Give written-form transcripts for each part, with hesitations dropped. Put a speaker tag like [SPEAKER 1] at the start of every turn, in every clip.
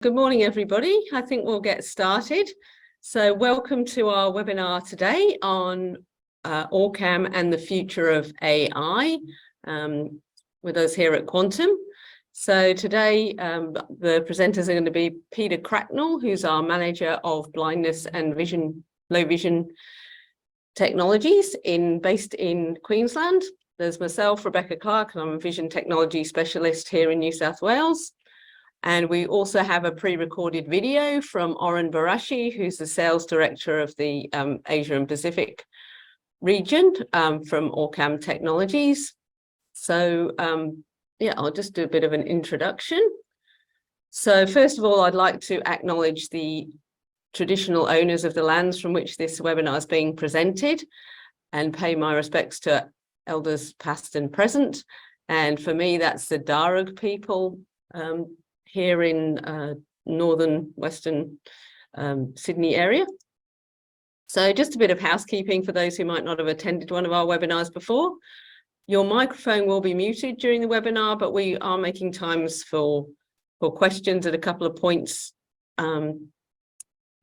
[SPEAKER 1] Good morning, everybody. I think we'll get started. So welcome to our webinar today on OrCam and the future of AI with us here at Quantum. So today the presenters are going to be Peter Cracknell, who's our manager of blindness and low vision technologies based in Queensland. There's myself, Rebecca Clark, and I'm a vision technology specialist here in New South Wales. And we also have a pre-recorded video from Oren Barashi, who's the sales director of the Asia and Pacific region from OrCam Technologies. So yeah, I'll just do a bit of an introduction. So first of all, I'd like to acknowledge the traditional owners of the lands from which this webinar is being presented and pay my respects to elders past and present. And for me, that's the Darug people here in northern western Sydney area. So just a bit of housekeeping for those who might not have attended one of our webinars before. Your microphone will be muted during the webinar, but we are making times for questions at a couple of points in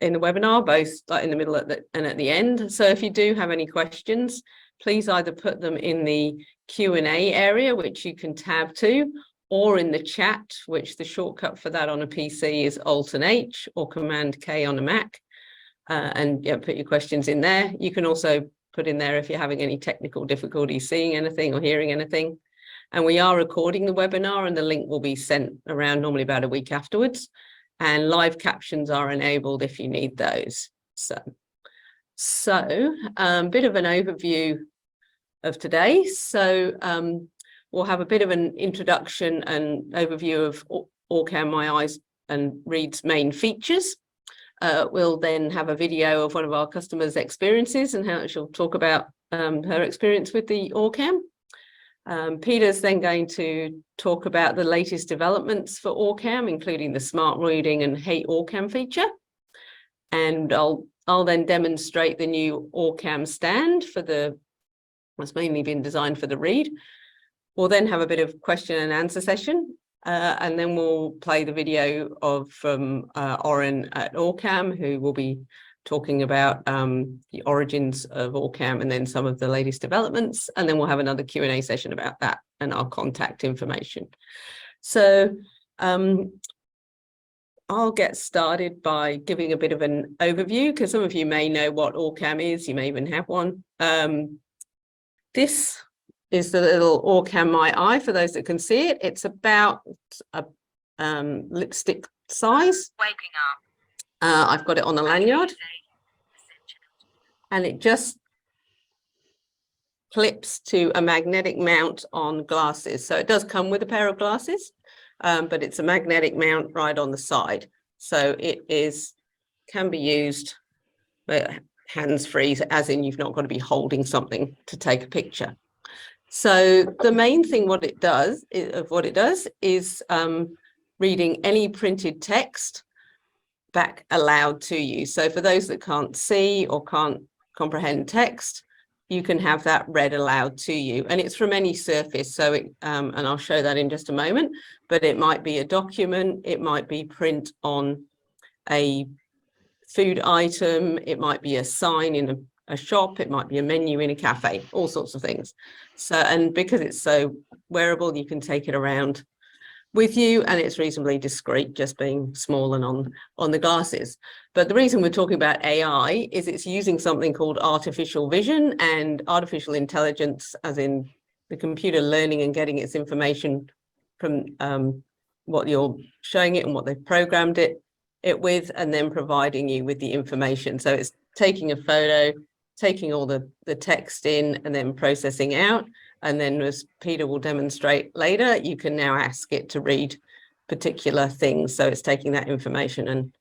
[SPEAKER 1] the webinar, both like in the middle and at the end. So if you do have any questions, please either put them in the Q&A area, which you can tab to, or in the chat, which the shortcut for that on a PC is Alt+H or Command K on a Mac. And yeah, put your questions in there. You can also put in there if you're having any technical difficulties seeing anything or hearing anything. And we are recording the webinar, and the link will be sent around normally about a week afterwards. And live captions are enabled if you need those. So bit of an overview of today. So we'll have a bit of an introduction and overview of OrCam MyEye and Read's main features. We'll then have a video of one of our customers' experiences and how she'll talk about her experience with the OrCam. Peter's then going to talk about the latest developments for OrCam, including the smart reading and Hey OrCam feature. And I'll then demonstrate the new OrCam stand what's mainly been designed for the Read. We'll then have a bit of question and answer session, and then we'll play the video from Oren at OrCam, who will be talking about the origins of OrCam and then some of the latest developments. And then we'll have another Q&A session about that and our contact information. So I'll get started by giving a bit of an overview, because some of you may know what OrCam is. You may even have one. This is the little OrCam MyEye, for those that can see it. It's about a lipstick size. Waking up. I've got it on a lanyard. And it just clips to a magnetic mount on glasses. So it does come with a pair of glasses, but it's a magnetic mount right on the side. So it can be used hands-free, as in you've not got to be holding something to take a picture. So the main thing what it does is reading any printed text back aloud to you. So for those that can't see or can't comprehend text, you can have that read aloud to you, and it's from any surface. So and I'll show that in just a moment, but it might be a document, it might be print on a food item, it might be a sign in a shop, it might be a menu in a cafe, all sorts of things. So, and because it's so wearable, you can take it around with you, and it's reasonably discreet, just being small and on the glasses. But the reason we're talking about AI is it's using something called artificial vision and artificial intelligence, as in the computer learning and getting its information from what you're showing it and what they've programmed it with, and then providing you with the information. So it's taking a photo, taking all the text in, and then processing out. And then, as Peter will demonstrate later, you can now ask it to read particular things. So it's taking that information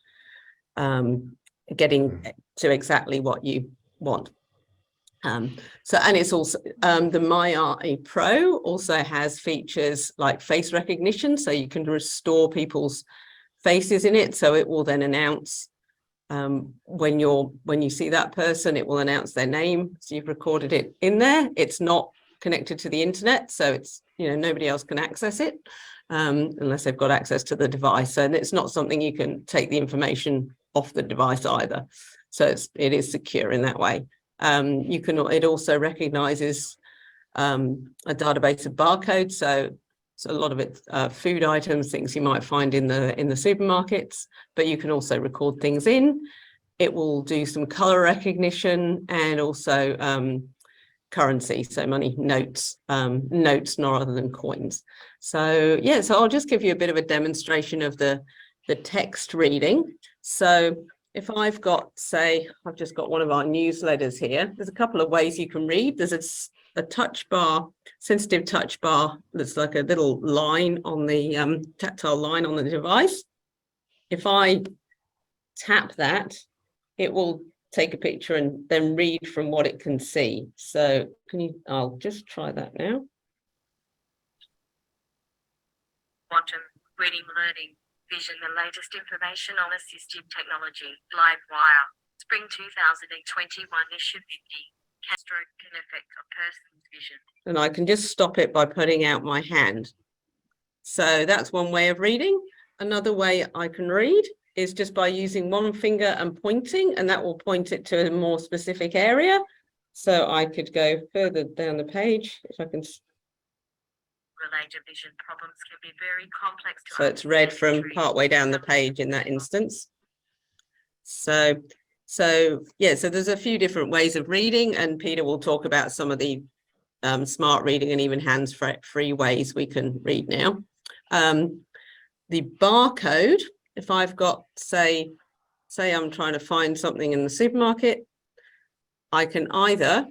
[SPEAKER 1] and getting to exactly what you want. And it's also the MyEye Pro also has features like face recognition, so you can restore people's faces in it. So it will then announce when you see that person, it will announce their name. So you've recorded it in there. It's not connected to the internet, so it's, nobody else can access it. unless they've got access to the device. And it's not something you can take the information off the device either. So it is secure in that way. It also recognizes a database of barcodes. So a lot of it food items, things you might find in the supermarkets, but you can also record things in. It will do some color recognition and also currency, so money, notes, notes rather than coins. So yeah, so I'll just give you a bit of a demonstration of the text reading. So if I've got, say, I've just got one of our newsletters here, there's a couple of ways you can read. There's a touch bar, sensitive touch bar that's like a little line on the tactile line on the device. If I tap that, it will take a picture and then read from what it can see. So I'll just try that now.
[SPEAKER 2] Quantum, reading, learning, vision, the latest information on assistive technology, live wire, spring 2021, issue 50. Stroke can affect a person's vision.
[SPEAKER 1] And I can just stop it by putting out my hand. So that's one way of reading. Another way I can read is just by using one finger and pointing, and that will point it to a more specific area. So I could go further down the page if I can.
[SPEAKER 2] Related vision problems can be very complex.
[SPEAKER 1] So it's read from partway down the page in that instance. So yeah, so there's a few different ways of reading, and Peter will talk about some of the smart reading and even hands-free ways we can read now. The barcode, if I've got, say I'm trying to find something in the supermarket, I can either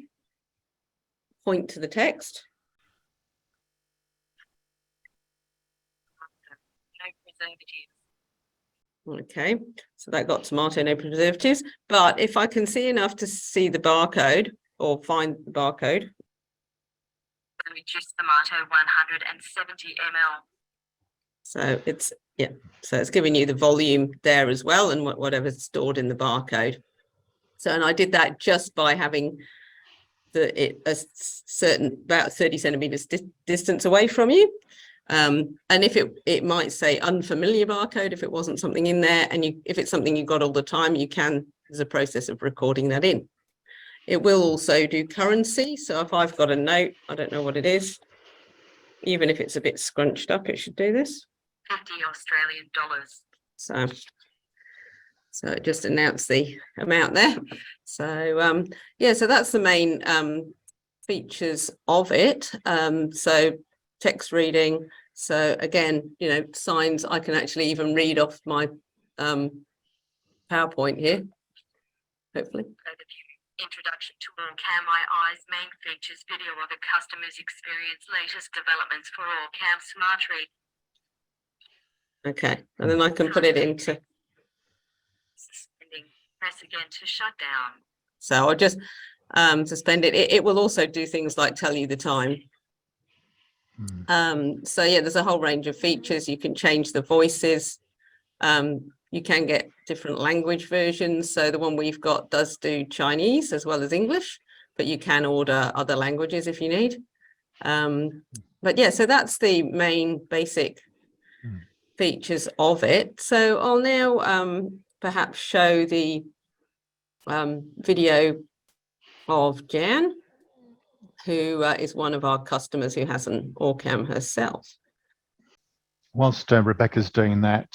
[SPEAKER 1] point to the text.
[SPEAKER 2] No preservatives.
[SPEAKER 1] Okay, so that got tomato, no preservatives. But if I can see enough to see the barcode or find the barcode.
[SPEAKER 2] Reduce tomato 170 ml.
[SPEAKER 1] So it's giving you the volume there as well, and whatever's stored in the barcode. So, and I did that just by having a certain about 30 centimeters distance away from you. And if it might say unfamiliar barcode if it wasn't something in there, and if it's something you got all the time, there's a process of recording that in. It will also do currency. So if I've got a note, I don't know what it is, even if it's a bit scrunched up, it should do this.
[SPEAKER 2] 50 Australian dollars.
[SPEAKER 1] So it just announced the amount there. So yeah, so that's the main features of it. So text reading. So again, signs I can actually even read off my PowerPoint here, hopefully.
[SPEAKER 2] Introduction to OrCam MyEye's main features, video of a customer's experience, latest developments for OrCam Smart Read.
[SPEAKER 1] Okay, and then I can put it into.
[SPEAKER 2] Suspending. Press again to shut down.
[SPEAKER 1] So I'll just suspend it. It will also do things like tell you the time. So yeah, there's a whole range of features. You can change the voices. You can get different language versions. So the one we've got does do Chinese as well as English, but you can order other languages if you need. But yeah, so that's the main basic features of it. So I'll now perhaps show the video of Jan, who is one of our customers who has an OrCam herself.
[SPEAKER 3] Whilst Rebecca's doing that,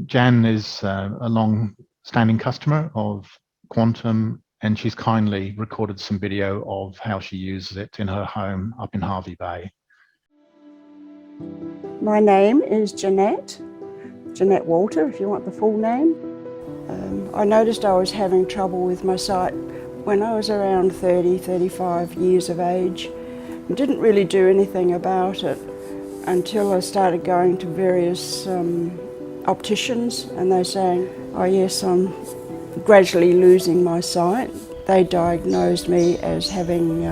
[SPEAKER 3] Jan is a long-standing customer of Quantum, and she's kindly recorded some video of how she uses it in her home up in Hervey Bay.
[SPEAKER 4] My name is Jeanette Walter, if you want the full name. I noticed I was having trouble with my sight when I was around 35 years of age. I didn't really do anything about it until I started going to various opticians, and they saying, oh yes, I'm gradually losing my sight. They diagnosed me as having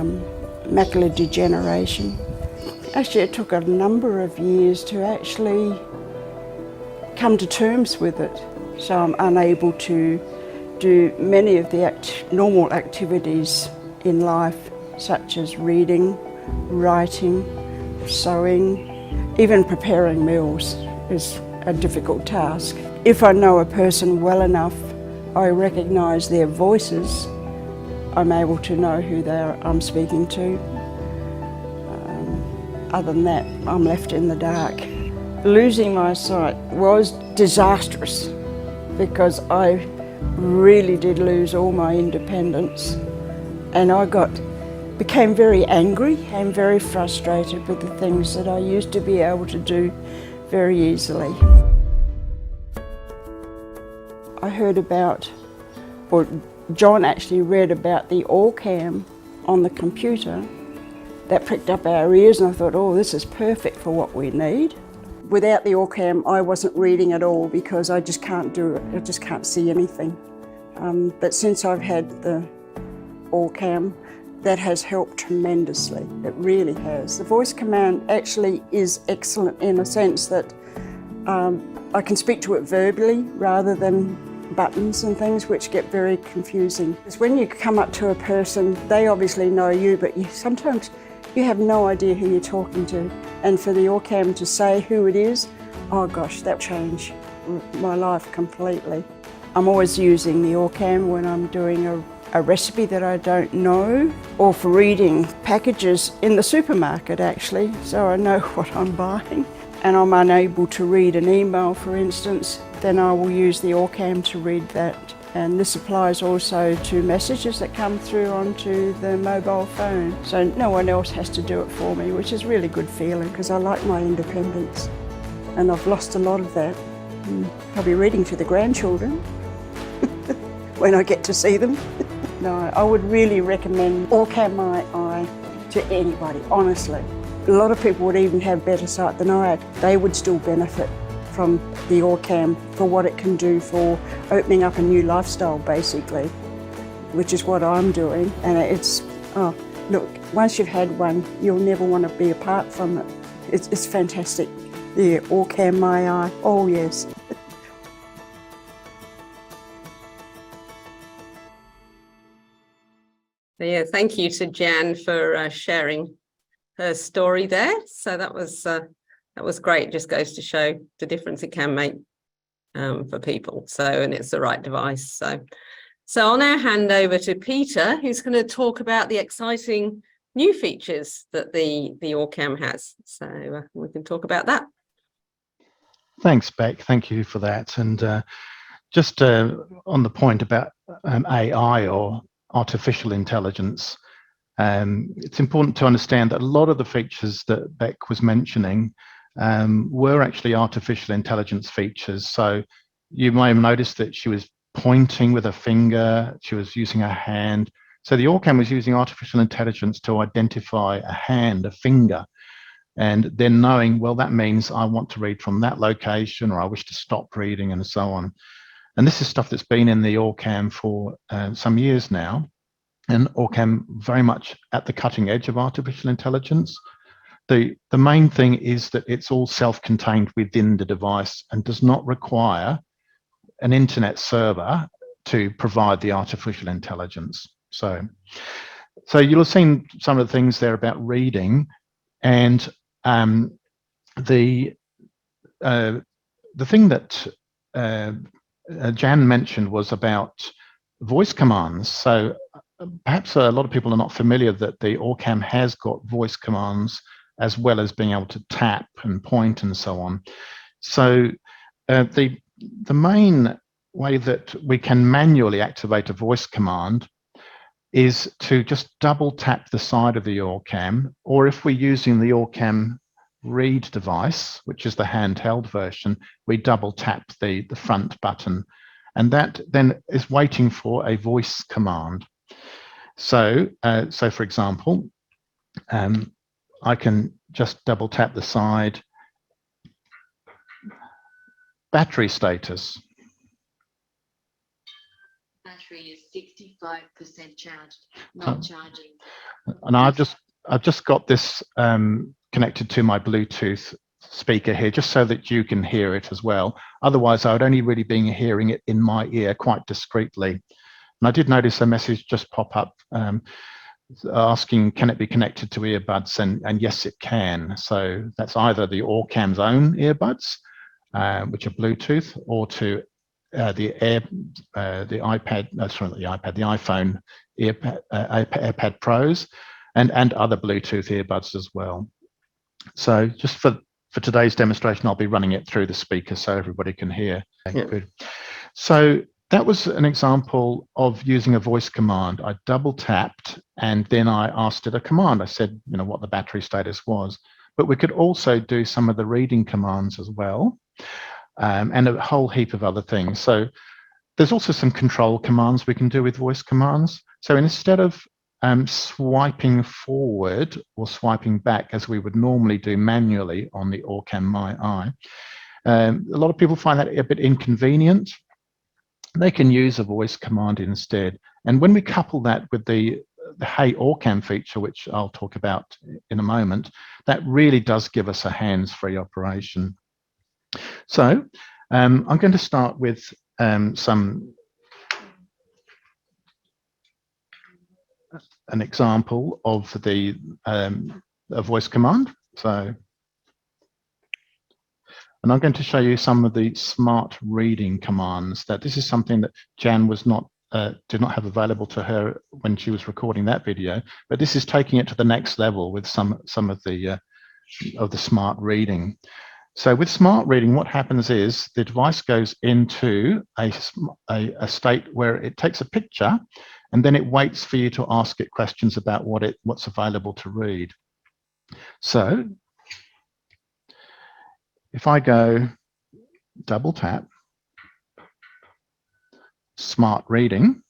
[SPEAKER 4] macular degeneration. Actually, it took a number of years to actually come to terms with it. So I'm unable to do many of the normal activities in life, such as reading, writing, sewing, even preparing meals is a difficult task. If I know a person well enough, I recognise their voices, I'm able to know who I'm speaking to. Other than that, I'm left in the dark. Losing my sight was disastrous because I really did lose all my independence, and I became very angry and very frustrated with the things that I used to be able to do very easily. I heard about, or John actually read about the OrCam on the computer. That pricked up our ears, and I thought, oh, this is perfect for what we need. Without the OrCam, I wasn't reading at all because I just can't do it. I just can't see anything. But since I've had the OrCam, that has helped tremendously. It really has. The voice command actually is excellent in a sense that I can speak to it verbally rather than buttons and things, which get very confusing. Because when you come up to a person, they obviously know you, but sometimes you have no idea who you're talking to. And for the OrCam to say who it is, oh gosh, that changed my life completely. I'm always using the OrCam when I'm doing a recipe that I don't know, or for reading packages in the supermarket actually, so I know what I'm buying. And I'm unable to read an email, for instance, then I will use the OrCam to read that. And this applies also to messages that come through onto the mobile phone. So no one else has to do it for me, which is a really good feeling because I like my independence. And I've lost a lot of that. I'll be reading to the grandchildren when I get to see them. No, I would really recommend OrCam MyEye to anybody, honestly. A lot of people would even have better sight than I had. They would still benefit from the OrCam for what it can do for opening up a new lifestyle, basically, which is what I'm doing. And it's, oh, look, once you've had one, you'll never want to be apart from it. It's fantastic. The OrCam MyEye, oh yes.
[SPEAKER 1] Yeah, thank you to Jan for sharing her story there. So that was great. Just goes to show the difference it can make for people. So, and it's the right device. So I'll now hand over to Peter, who's going to talk about the exciting new features that the OrCam has. So we can talk about that.
[SPEAKER 3] Thanks, Beck. Thank you for that. And just on the point about AI or artificial intelligence, it's important to understand that a lot of the features that Beck was mentioning were actually artificial intelligence features. So you may have noticed that she was pointing with a finger, she was using her hand. So the OrCam was using artificial intelligence to identify a hand, a finger, and then knowing, well, that means I want to read from that location, or I wish to stop reading, and so on. And this is stuff that's been in the OrCam for some years now, and OrCam very much at the cutting edge of artificial intelligence. The main thing is that it's all self-contained within the device and does not require an internet server to provide the artificial intelligence. So you'll have seen some of the things there about reading, and the thing that Jan mentioned was about voice commands. So perhaps a lot of people are not familiar that the OrCam has got voice commands as well as being able to tap and point and so on. So the main way that we can manually activate a voice command is to just double tap the side of the OrCam, or if we're using the OrCam read device, which is the handheld version, we double tap the front button, and that then is waiting for a voice command. So for example, I can just double tap the side, battery status.
[SPEAKER 5] Battery is 65% charged, not charging.
[SPEAKER 3] And I've just got this connected to my Bluetooth speaker here, just so that you can hear it as well. Otherwise, I would only really be hearing it in my ear quite discreetly. And I did notice a message just pop up asking, can it be connected to earbuds? And yes, it can. So that's either the OrCam's own earbuds, which are Bluetooth, or to the iPad, sorry, not the iPad, the iPhone AirPad Pros, and other Bluetooth earbuds as well. So just for today's demonstration, I'll be running it through the speaker so everybody can hear.
[SPEAKER 1] Yeah.
[SPEAKER 3] Good. So that was an example of using a voice command. I double tapped and then I asked it a command. I said, you know, what the battery status was. But we could also do some of the reading commands as well, and a whole heap of other things. So there's also some control commands we can do with voice commands. So instead of swiping forward or swiping back as we would normally do manually on the OrCam MyEye, a lot of people find that a bit inconvenient. They can use a voice command instead. And when we couple that with the Hey OrCam feature, which I'll talk about in a moment, that really does give us a hands-free operation. So I'm going to start with an example of the a voice command. So, and I'm going to show you some of the smart reading commands. That this is something that Jan was not did not have available to her when she was recording that video, but this is taking it to the next level with some of the smart reading. So with smart reading, what happens is the device goes into a state where it takes a picture, and then it waits for you to ask it questions about what's available to read. So if I go double tap smart reading,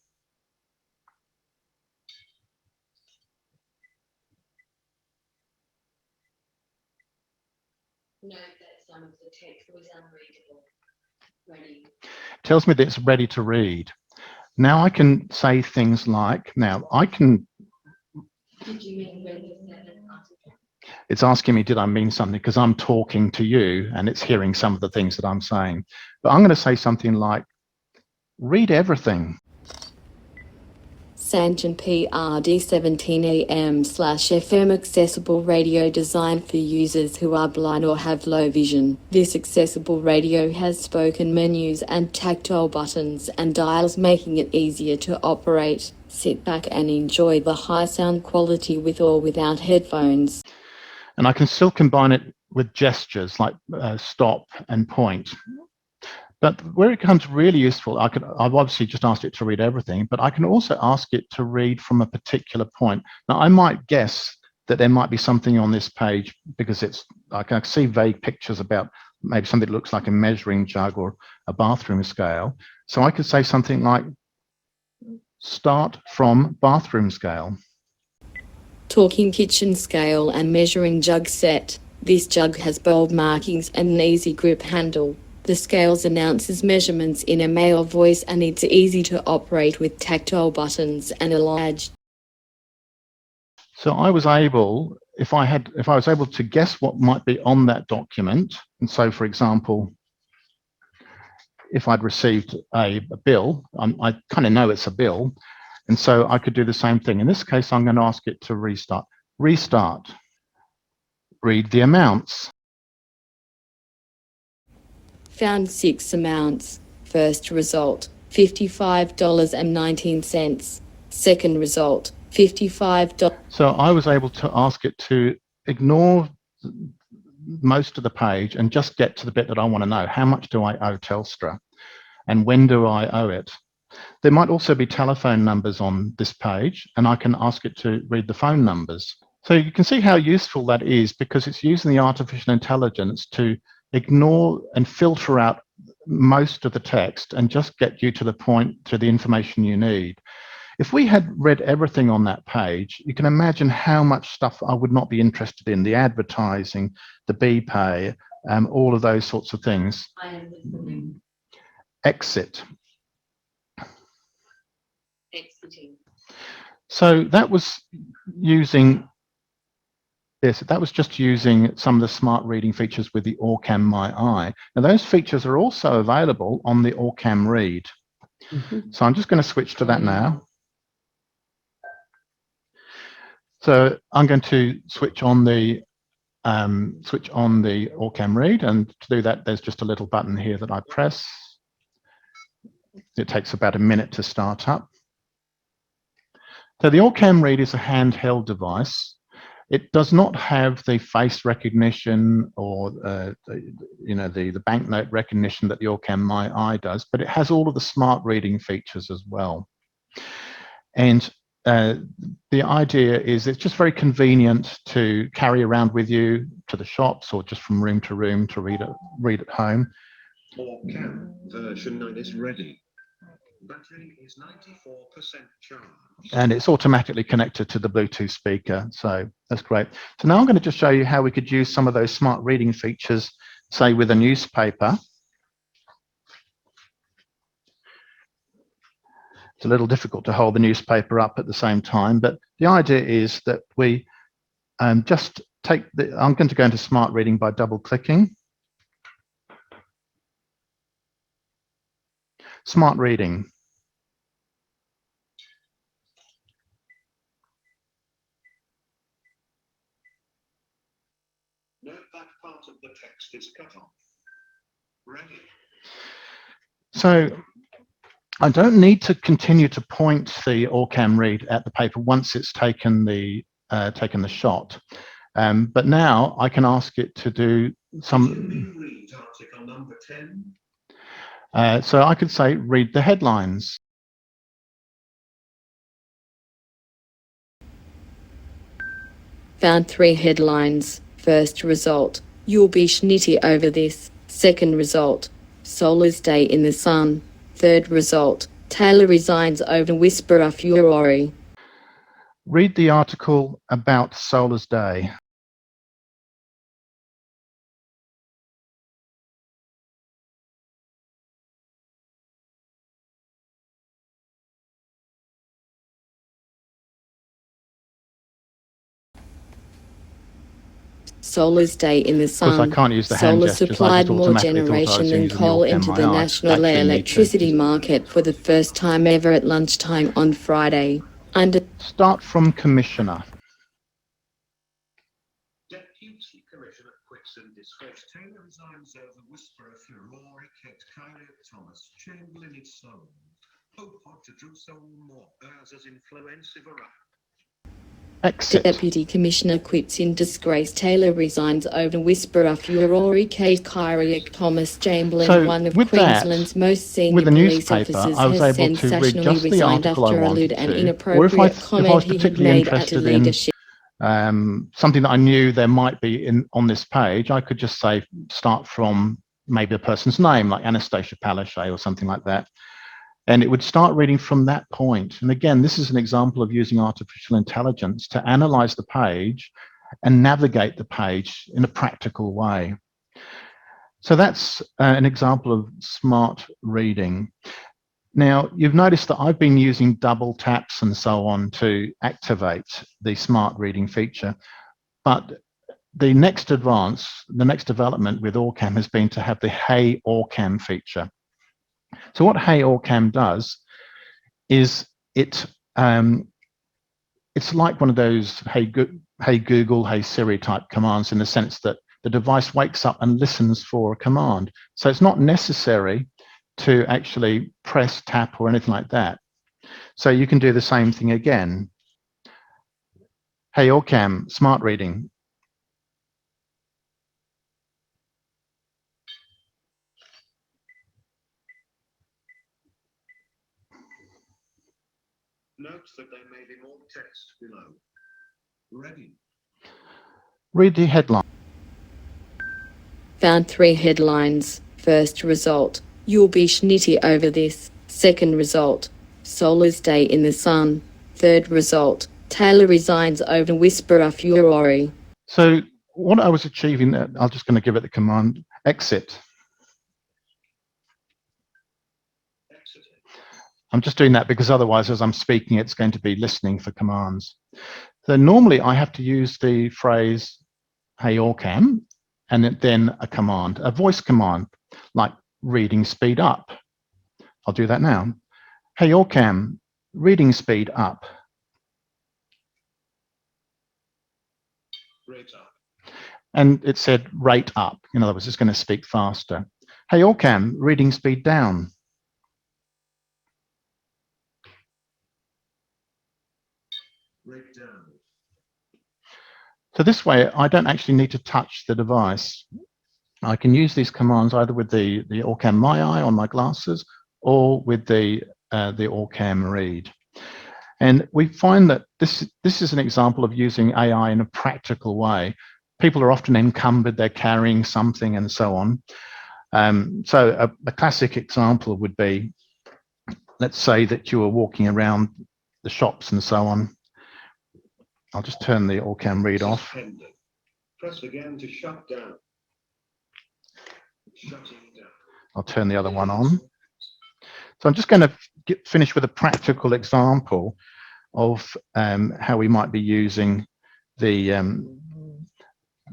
[SPEAKER 5] Note that some of the text was unreadable. Ready.
[SPEAKER 3] Tells me that it's ready to read. Now I can say things like, now I can,
[SPEAKER 5] Did you mean read the 7 article?
[SPEAKER 3] it's asking me, did I mean something? Because I'm talking to you and it's hearing some of the things that I'm saying. But I'm going to say something like, read everything.
[SPEAKER 6] Sanjan PRD17AM/FM accessible radio designed for users who are blind or have low vision. This accessible radio has spoken menus and tactile buttons and dials, making it easier to operate. Sit back and enjoy the high sound quality with or without headphones.
[SPEAKER 3] And I can still combine it with gestures like stop and point. But where it becomes really useful, I've obviously just asked it to read everything, but I can also ask it to read from a particular point. Now, I might guess that there might be something on this page because I can see vague pictures about maybe something that looks like a measuring jug or a bathroom scale. So I could say something like, start from bathroom scale.
[SPEAKER 6] Talking kitchen scale and measuring jug set. This jug has bold markings and an easy grip handle. The scales announces measurements in a male voice and it's easy to operate with tactile buttons and a badge.
[SPEAKER 3] So I was able, if I was able to guess what might be on that document, and so for example, if I'd received a bill, I kind of know it's a bill, and so I could do the same thing. In this case, I'm going to ask it to restart. Restart. Read the amounts.
[SPEAKER 6] Found 6 amounts. First result, $55.19. Second result, $55.
[SPEAKER 3] So I was able to ask it to ignore most of the page and just get to the bit that I want to know. How much do I owe Telstra? And when do I owe it? There might also be telephone numbers on this page, and I can ask it to read the phone numbers. So you can see how useful that is because it's using the artificial intelligence to ignore and filter out most of the text and just get you to the point, to the information you need. If we had read everything on that page, you can imagine how much stuff I would not be interested in, the advertising, the BPay, all of those sorts of things.
[SPEAKER 5] I am listening.
[SPEAKER 3] Exit.
[SPEAKER 5] Exiting.
[SPEAKER 3] So that was using this. That was just using some of the smart reading features with the OrCam MyEye. Now those features are also available on the OrCam Read. So I'm just going to switch to that now. So I'm going to switch on the OrCam read, and to do that, there's just a little button here that I press. It takes about a minute to start up. So the OrCam read is a handheld device. It does not have the face recognition or the banknote recognition that the OrCam MyEye does, but it has all of the smart reading features as well. And the idea is it's just very convenient to carry around with you to the shops or just from room to room to read at home.
[SPEAKER 7] OrCam version 9 is ready. Battery is 94% charged.
[SPEAKER 3] And it's automatically connected to the Bluetooth speaker, so that's great. So now I'm going to just show you how we could use some of those smart reading features, say with a newspaper. It's a little difficult to hold the newspaper up at the same time, but the idea is that we just take I'm going to go into smart reading by double clicking. Smart reading.
[SPEAKER 7] Note that part of the text is cut off. Ready.
[SPEAKER 3] So I don't need to continue to point the OrCam read at the paper once it's taken the shot, but now I can ask it to do some.
[SPEAKER 7] Read article number 10.
[SPEAKER 3] So I could say read the headlines.
[SPEAKER 6] Found 3 headlines. First result, you'll be schnitty over this. Second result, Solar's Day in the Sun. Third result, Taylor resigns over whisperer furore.
[SPEAKER 3] Read the article about Solar's Day.
[SPEAKER 6] Solar's Day in the Sun.
[SPEAKER 3] Of course, I can't use the hand
[SPEAKER 6] Solar
[SPEAKER 3] gestures.
[SPEAKER 6] supplied more generation than coal into the national electricity market for the first time ever at lunchtime on Friday.
[SPEAKER 3] Start from Commissioner.
[SPEAKER 7] Deputy Commissioner Quitson disgraced Taylor resigns over whisperer furore Kate Kyrie Thomas Chamberlain is sold. Hope to do so more as influensive.
[SPEAKER 3] Exit.
[SPEAKER 6] Deputy Commissioner quits in disgrace. Taylor resigns over whisperer furore Kate Kyrie Thomas Chamberlain,
[SPEAKER 3] So
[SPEAKER 6] one of
[SPEAKER 3] with
[SPEAKER 6] Queensland's
[SPEAKER 3] that,
[SPEAKER 6] most senior
[SPEAKER 3] with the
[SPEAKER 6] police
[SPEAKER 3] newspaper,
[SPEAKER 6] officers,
[SPEAKER 3] I was
[SPEAKER 6] has
[SPEAKER 3] able to read
[SPEAKER 6] sensationally
[SPEAKER 3] just the
[SPEAKER 6] resigned
[SPEAKER 3] article I
[SPEAKER 6] after a
[SPEAKER 3] wanted
[SPEAKER 6] lewd and
[SPEAKER 3] to, or
[SPEAKER 6] inappropriate
[SPEAKER 3] if I
[SPEAKER 6] comment
[SPEAKER 3] was
[SPEAKER 6] he had
[SPEAKER 3] particularly
[SPEAKER 6] made at a
[SPEAKER 3] interested in
[SPEAKER 6] leadership.
[SPEAKER 3] something that I knew there might be on this page, I could just say start from maybe a person's name, like Anastasia Palaszczuk or something like that. And it would start reading from that point. And again, this is an example of using artificial intelligence to analyze the page and navigate the page in a practical way. So that's an example of smart reading. Now, you've noticed that I've been using double taps and so on to activate the smart reading feature, but the next development with OrCam has been to have the Hey OrCam feature. So what Hey OrCam does is it's like one of those Hey Google, Hey Siri type commands, in the sense that the device wakes up and listens for a command. So it's not necessary to actually press, tap, or anything like that. So you can do the same thing again. Hey OrCam, smart reading.
[SPEAKER 7] Note that there may be more text below. Ready.
[SPEAKER 3] Read the headline.
[SPEAKER 6] Found 3 headlines. First result, you'll be schnitty over this. Second result, Solar's Day in the Sun. Third result, Taylor resigns over whisperer furore.
[SPEAKER 3] So what I was achieving, I'm just going to give it the command, exit. I'm just doing that because otherwise, as I'm speaking, it's going to be listening for commands. So normally I have to use the phrase, Hey OrCam, and then a command, a voice command, like reading speed up. I'll do that now. Hey OrCam, reading speed up.
[SPEAKER 7] Rate up.
[SPEAKER 3] And it said rate up. In other words, it's going to speak faster. Hey, OrCam, reading speed down.
[SPEAKER 7] Rate down.
[SPEAKER 3] So this way, I don't actually need to touch the device. I can use these commands either with the OrCam MyEye on my glasses or with the OrCam Read. And we find that this is an example of using AI in a practical way. People are often encumbered, they're carrying something and so on. So a classic example would be, let's say that you are walking around the shops and so on. I'll just turn the OrCam Read off.
[SPEAKER 7] Suspended. Press again to shut down. Shutting down.
[SPEAKER 3] I'll turn the other one on. So I'm just going to finish with a practical example of how we might be using the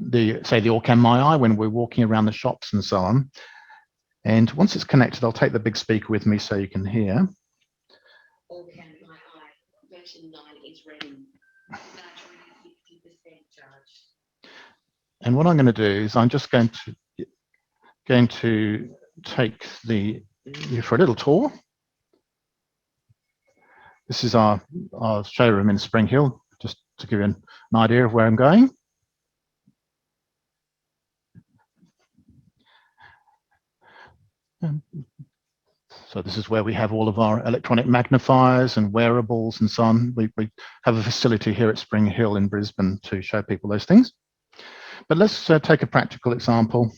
[SPEAKER 3] OrCam MyEye when we're walking around the shops and so on. And once it's connected, I'll take the big speaker with me so you can hear.
[SPEAKER 5] OrCam MyEye version 9 is ready. Battery 50% charged.
[SPEAKER 3] And what I'm going to do is I'm just going to take you for a little tour. This is our showroom in Spring Hill, just to give you an idea of where I'm going. So this is where we have all of our electronic magnifiers and wearables and so on. We have a facility here at Spring Hill in Brisbane to show people those things. But let's take a practical example.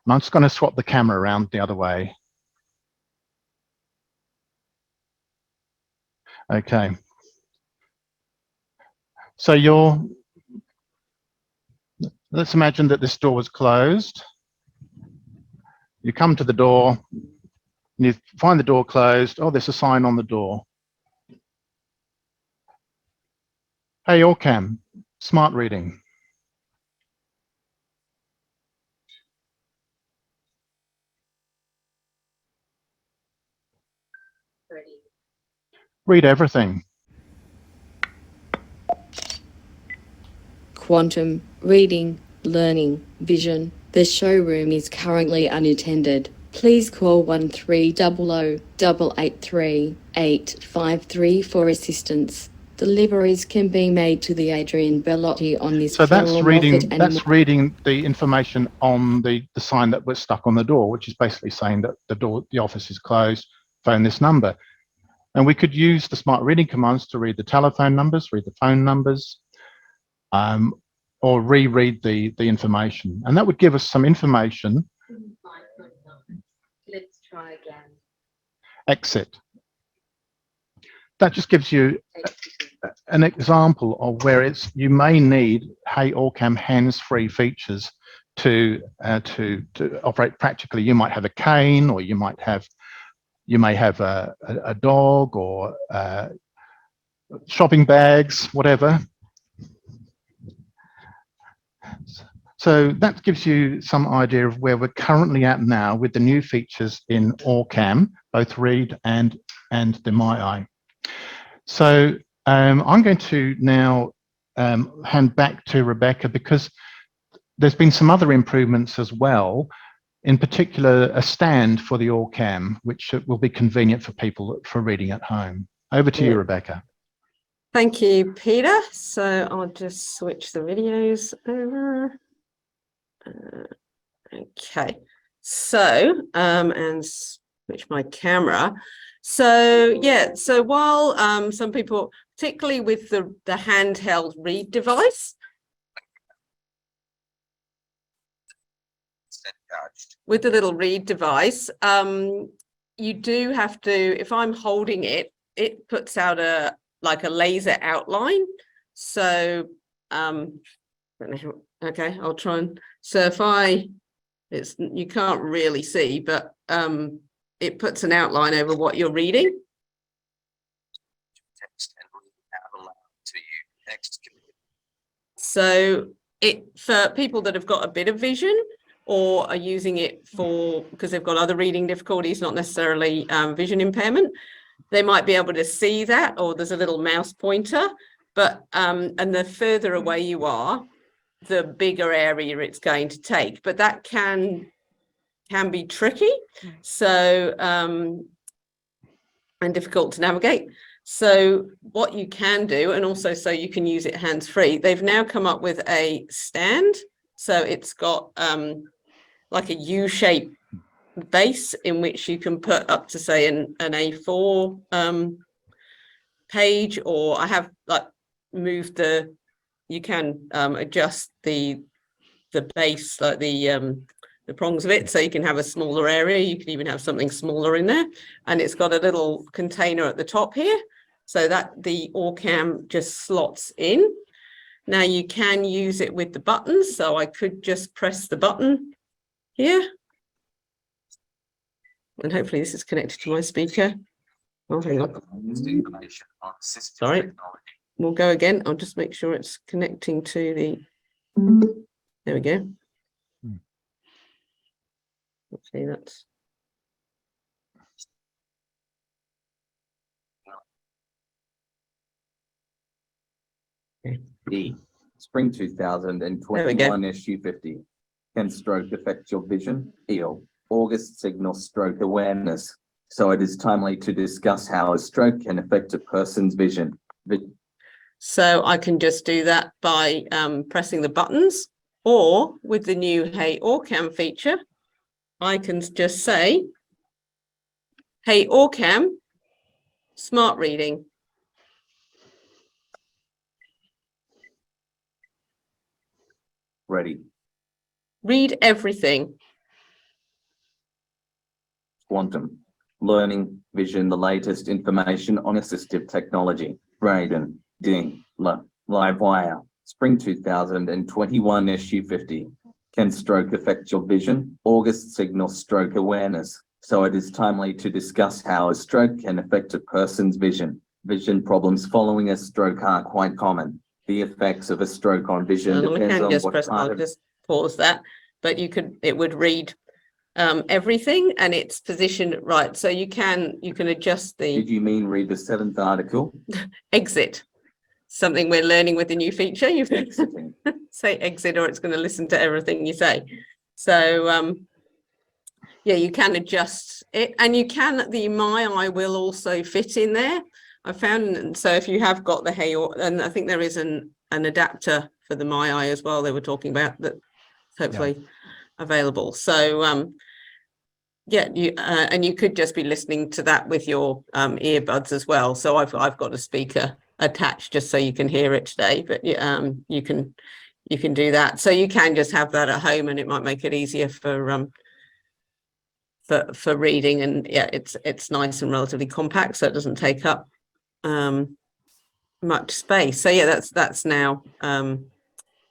[SPEAKER 3] And I'm just going to swap the camera around the other way. Okay. So let's imagine that this door was closed. You come to the door, and you find the door closed. Oh, there's a sign on the door. Hey, OrCam, smart reading.
[SPEAKER 5] Ready.
[SPEAKER 3] Read everything.
[SPEAKER 6] Quantum, reading, learning, vision. The showroom is currently unattended. Please call 1300 883 853 for assistance. Deliveries can be made to the Adrian Bellotti on this
[SPEAKER 3] So
[SPEAKER 6] floor.
[SPEAKER 3] that's reading the information on the sign that was stuck on the door, which is basically saying that the office is closed, phone this number. And we could use the smart reading commands to read the telephone numbers, read the phone numbers, or reread the information. And that would give us some information.
[SPEAKER 5] Let's try again.
[SPEAKER 3] Exit. That just gives you an example of where you may need Hey OrCam hands-free features to operate practically. You might have a cane, or you may have a dog, or shopping bags, whatever. So that gives you some idea of where we're currently at now with the new features in OrCam, both Read and the MyEye. So I'm going to now hand back to Rebecca, because there's been some other improvements as well, in particular a stand for the OrCam, which will be convenient for people for reading at home. Over to you, Rebecca.
[SPEAKER 1] Thank you, Peter. So I'll just switch the videos over. Okay, so and switch my camera. So yeah, so while some people, particularly with the handheld read device, with the little read device, you do have to, if I'm holding it, it puts out like a laser outline. So okay, I'll try and, so if you can't really see, but it puts an outline over what you're reading. So for people that have got a bit of vision, or are using it for, because they've got other reading difficulties, not necessarily vision impairment, they might be able to see that, or there's a little mouse pointer. But and the further away you are, the bigger area it's going to take. But that can be tricky, so and difficult to navigate. So what you can do, and also so you can use it hands-free, they've now come up with a stand. So it's got like a U-shaped base in which you can put up to, say, an A4 page, or I have like moved you can adjust the base, like the prongs of it, so you can have a smaller area. You can even have something smaller in there, and it's got a little container at the top here, so that the OrCam just slots in. Now you can use it with the buttons, so I could just press the button here, and hopefully this is connected to my speaker. Oh, hang on. Sorry, we'll go again. I'll just make sure it's connecting to the, there we go. Okay, that's
[SPEAKER 8] E. Spring 2021 issue 50. Can stroke affect your vision? EEL. August signals stroke awareness. So it is timely to discuss how a stroke can affect a person's vision.
[SPEAKER 1] So I can just do that by pressing the buttons, or with the new Hey OrCam feature, I can just say, Hey OrCam, smart reading.
[SPEAKER 8] Ready.
[SPEAKER 1] Read everything.
[SPEAKER 8] Quantum. Learning, vision, the latest information on assistive technology. Braden, Ding, Livewire. Spring 2021 issue 50. Can stroke affect your vision? August signals stroke awareness. So it is timely to discuss how a stroke can affect a person's vision. Vision problems following a stroke are quite common. The effects of a stroke on vision depends on what part
[SPEAKER 1] I'll just pause that, but it would read everything, and it's positioned right, so you can adjust the.
[SPEAKER 8] Did you mean read the 7th article?
[SPEAKER 1] Exit. Something we're learning with the new feature. You say exit, or it's going to listen to everything you say. So yeah, you can adjust it, and you can, the MyEye will also fit in there, I found. So if you have got the Hey, and I think there is an adapter for the MyEye as well, they were talking about, that hopefully available. So yeah, and you could just be listening to that with your earbuds as well. So I've got a speaker attached just so you can hear it today, but you can do that. So you can just have that at home, and it might make it easier for reading. And yeah, it's nice and relatively compact, so it doesn't take up much space. So yeah, that's now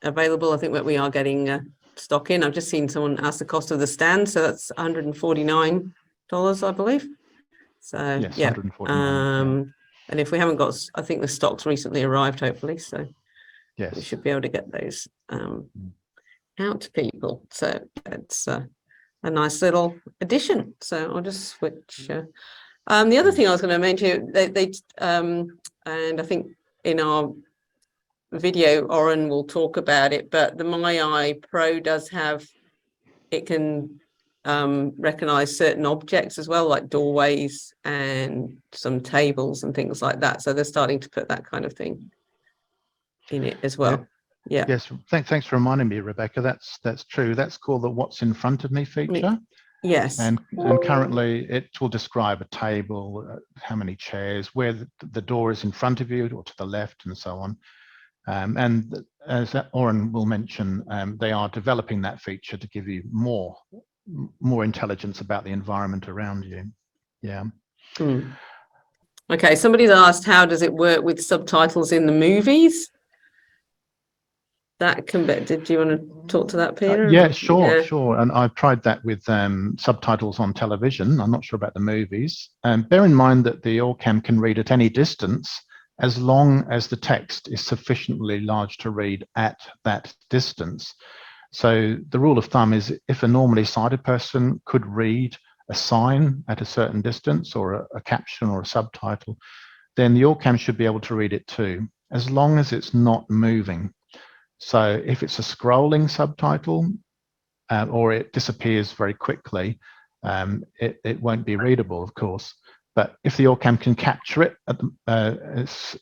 [SPEAKER 1] available. I think that we are getting stock in. I've just seen someone ask the cost of the stand, so that's $149, I believe. So
[SPEAKER 3] yes,
[SPEAKER 1] yeah,
[SPEAKER 3] 149,
[SPEAKER 1] and if we haven't got, I think the stock's recently arrived, hopefully, so
[SPEAKER 3] yes,
[SPEAKER 1] we should be able to get those out to people. So it's a nice little addition. So I'll just switch. The other thing I was going to mention, they and I think in our video, Oren will talk about it, but the MyEye Pro does have, it can recognize certain objects as well, like doorways and some tables and things like that. So they're starting to put that kind of thing in it as well. Yeah.
[SPEAKER 3] Yes, thanks for reminding me, Rebecca. That's true. That's called the What's in Front of Me feature.
[SPEAKER 1] Yes.
[SPEAKER 3] And currently it will describe a table, how many chairs, where the door is in front of you or to the left, and so on. And as Oren will mention, they are developing that feature to give you more intelligence about the environment around you. Yeah.
[SPEAKER 1] Okay, somebody's asked, how does it work with subtitles in the movies? That can be, did you want to talk to that, Peter?
[SPEAKER 3] Yeah, sure. And I've tried that with subtitles on television. I'm not sure about the movies. Bear in mind that the OrCam can read at any distance, as long as the text is sufficiently large to read at that distance. So the rule of thumb is if a normally sighted person could read a sign at a certain distance, or a caption or a subtitle, then the OrCam should be able to read it too, as long as it's not moving. So if it's a scrolling subtitle, or it disappears very quickly, it won't be readable, of course. But if the OrCam can capture it,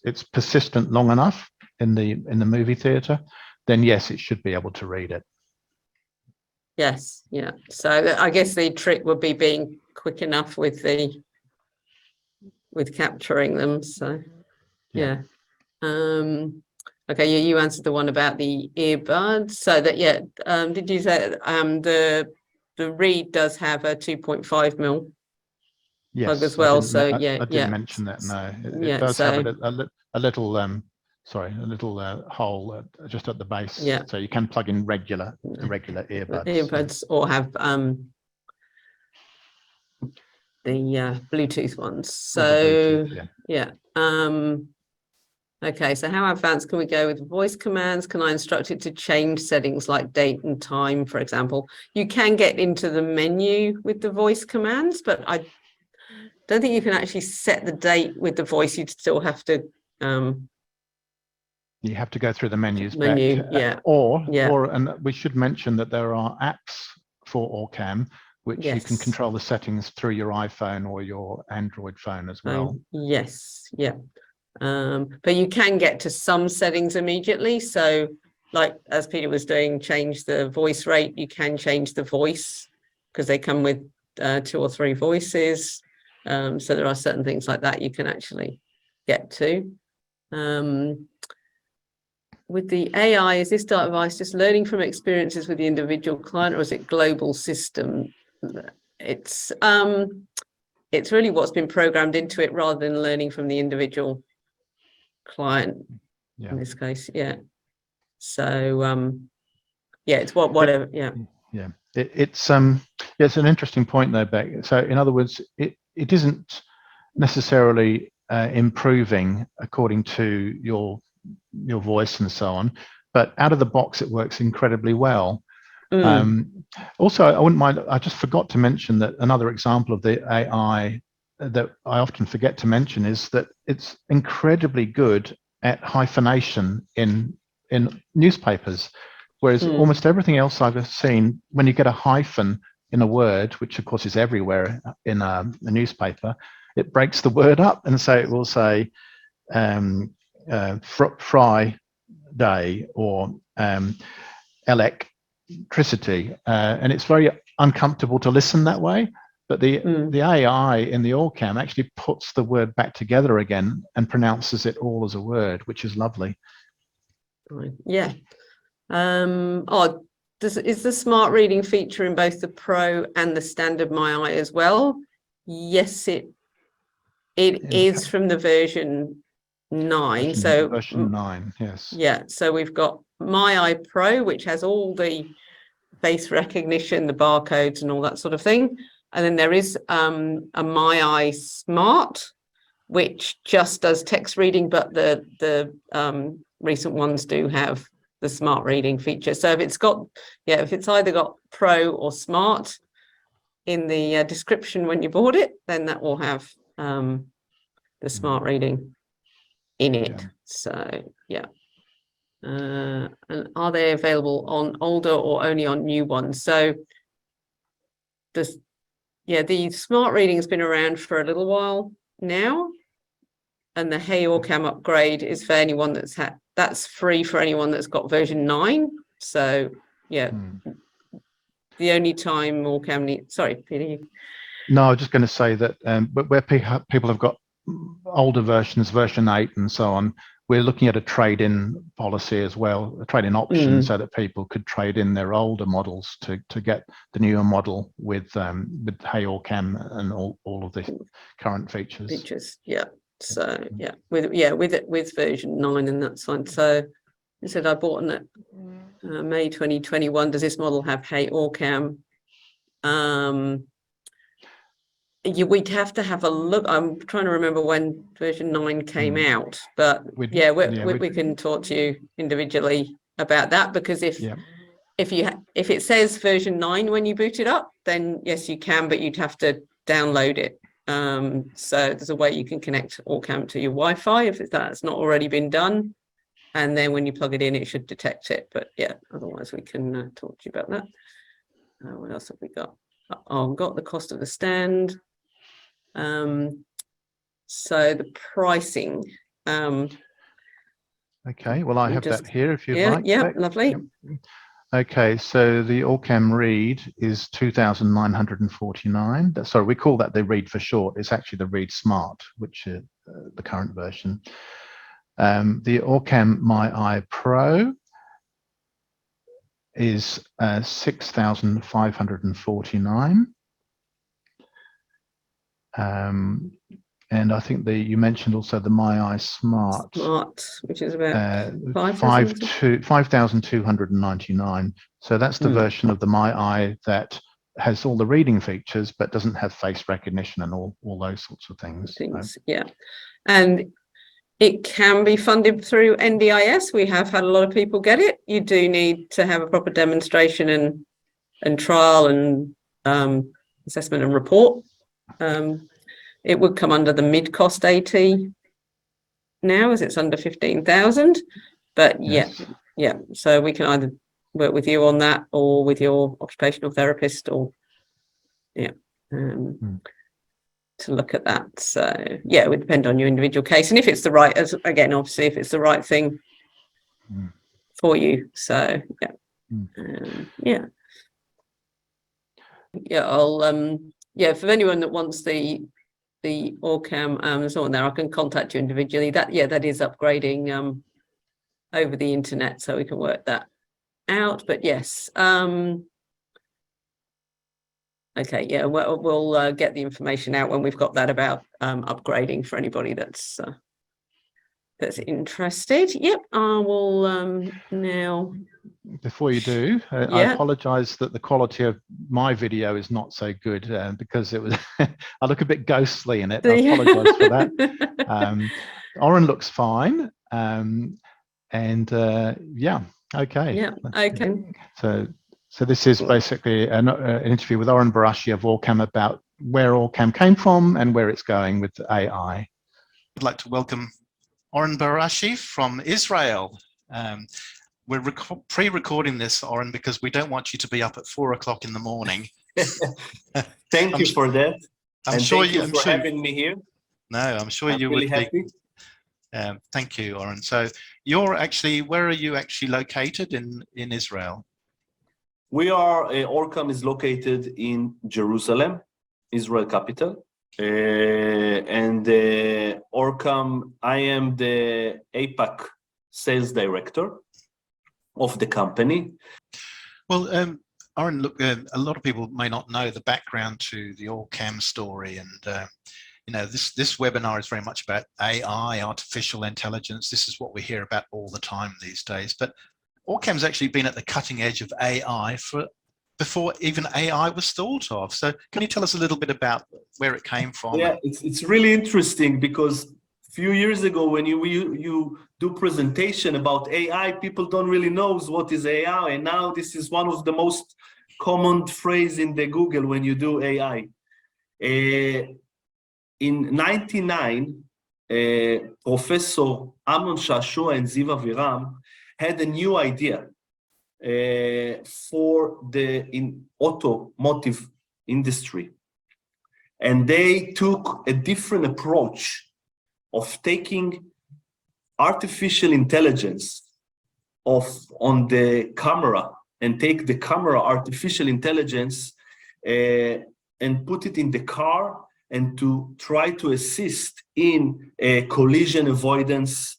[SPEAKER 3] it's persistent long enough in the movie theatre, then yes, it should be able to read it.
[SPEAKER 1] Yes, yeah. So I guess the trick would be being quick enough with capturing them. So yeah. Okay, you answered the one about the earbuds. So that, yeah, did you say the Reed does have a 2.5 mil plug as well? So
[SPEAKER 3] I
[SPEAKER 1] yeah,
[SPEAKER 3] didn't mention that. No,
[SPEAKER 1] yeah,
[SPEAKER 3] it does
[SPEAKER 1] so
[SPEAKER 3] have a little hole just at the base.
[SPEAKER 1] Yeah.
[SPEAKER 3] So you can plug in regular earbuds.
[SPEAKER 1] earbuds, or have the Bluetooth ones. So
[SPEAKER 3] Bluetooth,
[SPEAKER 1] yeah. Okay, so how advanced can we go with voice commands? Can I instruct it to change settings like date and time, for example? You can get into the menu with the voice commands, but I don't think you can actually set the date with the voice. You'd still have to
[SPEAKER 3] you have to go through the menus.
[SPEAKER 1] Yeah.
[SPEAKER 3] And we should mention that there are apps for OrCam which you can control the settings through your iPhone or your Android phone as well.
[SPEAKER 1] Yes, yeah. But you can get to some settings immediately. So like as Peter was doing, change the voice rate, you can change the voice because they come with 2 or 3 voices. So there are certain things like that you can actually get to. With the AI, is this device just learning from experiences with the individual client, or is it global system? It's really what's been programmed into it rather than learning from the individual client in this case. Yeah. So yeah, it's whatever. Yeah.
[SPEAKER 3] It's an interesting point though, Beck. So in other words, it isn't necessarily improving according to your voice and so on, but out of the box it works incredibly well. Also, I wouldn't mind, I just forgot to mention that another example of the AI that I often forget to mention is that it's incredibly good at hyphenation in newspapers, whereas almost everything else I've seen, when you get a hyphen in a word, which of course is everywhere in a newspaper, it breaks the word up, and so it will say Friday or electricity, and it's very uncomfortable to listen that way. But the AI in the OrCam actually puts the word back together again and pronounces it all as a word, which is lovely.
[SPEAKER 1] Yeah. Is the smart reading feature in both the Pro and the standard MyEye as well? Yes, it is from the version 9. So
[SPEAKER 3] version 9, yes.
[SPEAKER 1] Yeah. So we've got MyEye Pro, which has all the face recognition, the barcodes, and all that sort of thing. And then there is a MyEye Smart, which just does text reading, but the recent ones do have the smart reading feature. So if it's either got Pro or Smart in the description when you bought it, then that will have the smart reading in it. So yeah. And are they available on older or only on new ones? So the smart reading has been around for a little while now, and the Hey OrCam upgrade is for anyone that's free for anyone that's got version 9. So yeah, the only time OrCam sorry, Peter.
[SPEAKER 3] No, I was just going to say that, but where people have got older versions, version 8 and so on, we're looking at a trade-in policy as well, a trade-in option, so that people could trade in their older models to get the newer model with Hey OrCam and all of the current features.
[SPEAKER 1] Yeah. So yeah, with version 9, and that's fine. So you said I bought it May 2021. Does this model have Hey OrCam? We'd have to have a look. I'm trying to remember when version 9 came out, but we can talk to you individually about that, because if if it says version 9 when you boot it up, then yes, you can, but you'd have to download it. So there's a way you can connect OrCam to your Wi-Fi if that's not already been done. And then when you plug it in, it should detect it. But yeah, otherwise we can talk to you about that. What else have we got? Oh, I've got the cost of the stand. So the pricing.
[SPEAKER 3] Okay, well, I have that here if you'd like.
[SPEAKER 1] Yeah,
[SPEAKER 3] Beck.
[SPEAKER 1] lovely.
[SPEAKER 3] Yep. Okay, so the OrCam Read is 2,949. Sorry, we call that the Read for short. It's actually the Read Smart, which is the current version. The OrCam MyEye Pro is 6,549. And I think you mentioned also the MyEye Smart,
[SPEAKER 1] which is about
[SPEAKER 3] 5,299. So that's the version of the MyEye that has all the reading features, but doesn't have face recognition and all those sorts of things.
[SPEAKER 1] Yeah, and it can be funded through NDIS. We have had a lot of people get it. You do need to have a proper demonstration and trial and assessment and report. It would come under the mid-cost AT now, as it's under 15,000. But yes. yeah. So we can either work with you on that or with your occupational therapist, or to look at that. So yeah, it would depend on your individual case, and if it's the right, again, obviously, if it's the right thing for you. So I'll for anyone that wants the OrCam there's on there, I can contact you individually. That is upgrading over the internet, so we can work that out. But yes, okay, yeah, we'll get the information out when we've got that about upgrading for anybody that's interested. Yep, I will now.
[SPEAKER 3] Before you do, I apologize that the quality of my video is not so good because it was I look a bit ghostly in it. I apologize for that. Oren looks fine. Okay.
[SPEAKER 1] Yeah, okay.
[SPEAKER 3] So this is basically an interview with Oren Barashi of OrCam about where OrCam came from and where it's going with AI. I'd like to welcome Oren Barashi from Israel. We're pre-recording this, Oren, because we don't want you to be up at 4 o'clock in the morning.
[SPEAKER 9] Thank you for that.
[SPEAKER 3] I'm sure
[SPEAKER 9] you for having me here.
[SPEAKER 3] No, I'm sure you
[SPEAKER 9] really
[SPEAKER 3] would
[SPEAKER 9] happy.
[SPEAKER 3] be. Thank you, Oren. So where are you actually located in Israel?
[SPEAKER 9] We are, OrCam is located in Jerusalem, Israel capital. And OrCam, I am the APAC sales director of the company.
[SPEAKER 3] Well, Oren, look, a lot of people may not know the background to the OrCam story, and this webinar is very much about AI, artificial intelligence. This is what we hear about all the time these days. But OrCam's actually been at the cutting edge of AI before even AI was thought of. So can you tell us a little bit about where it came from?
[SPEAKER 9] Yeah, it's really interesting because a few years ago when you do presentation about AI, people don't really know what is AI, and now this is one of the most common phrase in the Google when you do AI. In 99, Professor Amnon Shashua and Ziv Aviram had a new idea for the automotive industry. And they took a different approach of taking artificial intelligence on the camera and take the camera artificial intelligence and put it in the car and to try to assist in a collision avoidance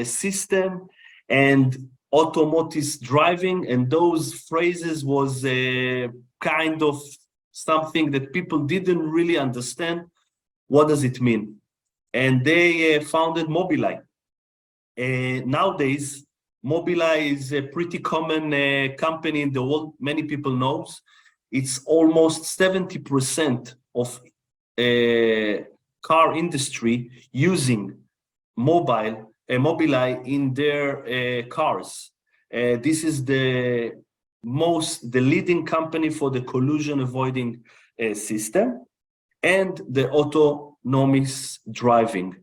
[SPEAKER 9] system and automotive driving. And those phrases was kind of something that people didn't really understand. What does it mean? And they founded Mobileye. Nowadays, Mobileye is a pretty common company in the world. Many people knows. It's almost 70% of car industry using Mobileye in their cars. This is the the leading company for the collision avoiding system and the autonomous driving.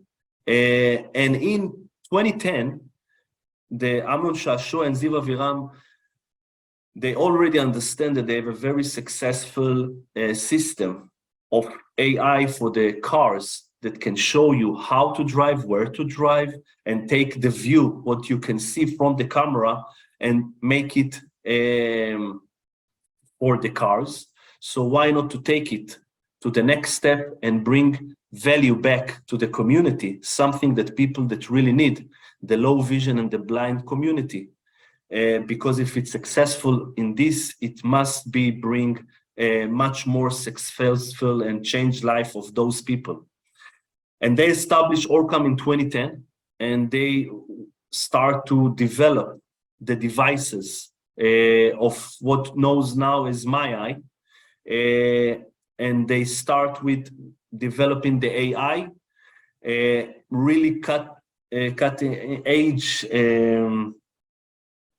[SPEAKER 9] And in 2010, the Amnon Shashua and Ziv Aviram, they already understand that they have a very successful system of AI for the cars that can show you how to drive, where to drive, and take the view, what you can see from the camera, and make it for the cars. So why not to take it to the next step and bring value back to the community, something that people that really need, the low vision and the blind community. Because if it's successful in this, it must be bring a much more successful and change life of those people. And they established OrCam in 2010, and they start to develop the devices of what knows now as MyEye. And they start with developing the AI, really cutting edge,